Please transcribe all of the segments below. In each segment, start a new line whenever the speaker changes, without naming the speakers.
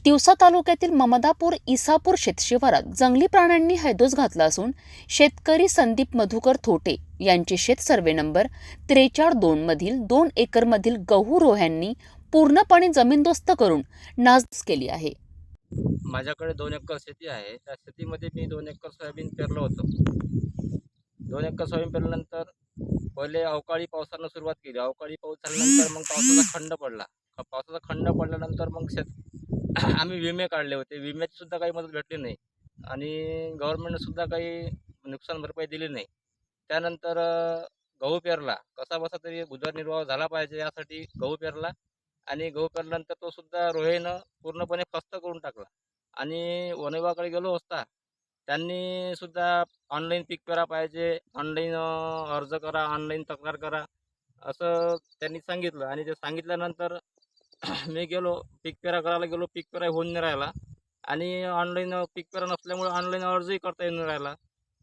तिवसा तालुक्यातील ममदापूर इसापूर शेतशिवारात जंगली प्राण्यांनी हैदोस घातला असून शेतकरी संदीप मधुकर थोटे यांचे शेत सर्वे नंबर 43-2 मधील 2 एकरमधील गहू रोह्यांनी पूर्णपणे जमीनदोस्त करून नासधूस केली आहे.
माझ्याकडे 2 एकर शेती आहे. त्या शेतीमध्ये मी 2 एकर सोयाबीन पेरलं होतं. 2 एकर सोयाबीन पेरल्यानंतर पहिले अवकाळी पावसानं सुरुवात केली. अवकाळी पाऊस झाल्यानंतर मग पावसाचा खंड पडला. पावसाचा खंड पडल्यानंतर मग आम्ही विमे काढले होते. विम्याची सुद्धा काही मदत भेटली नाही आणि गव्हर्नमेंटने सुद्धा काही नुकसान भरपाई दिली नाही. त्यानंतर गहू पेरला. कसाबसा तरी उदरनिर्वाह झाला पाहिजे यासाठी गहू पेरला आणि गहू पेरल्यानंतर तो सुद्धा रोहेनं पूर्णपणे फस्त करून टाकला आणि वन विभागाकडे गेलो असता त्यांनी सुद्धा ऑनलाईन पीक पेरा पाहिजे, ऑनलाईन अर्ज करा, ऑनलाईन तक्रार करा असं त्यांनी सांगितलं आणि ते सांगितल्यानंतर मी गेलो पीक पेरा करायला गेलो. पीक पेरा होऊन नाही राहिला आणि ऑनलाईन पीक पेरा नसल्यामुळे ऑनलाईन अर्जही करता येऊन नाही राहिला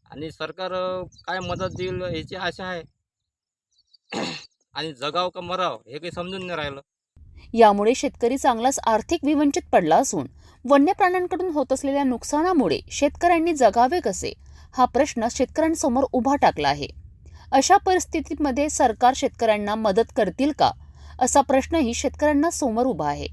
आणि सरकार काय मदत देईल याची आशा आहे आणि जगाव का मराव हे काही समजून नाही राहिलं.
यामुळे शेतकरी चांगलाच आर्थिक विवंचित पडला असून वन्य प्राण्यांकडून होत असलेल्या नुकसानामुळे शेतकऱ्यांनी जगावे कसे हा प्रश्न शेतकऱ्यांसमोर उभा टाकला आहे. अशा परिस्थितीमध्ये सरकार शेतकऱ्यांना मदत करतील का असा प्रश्नही शेतकऱ्यांना समोर उभा आहे.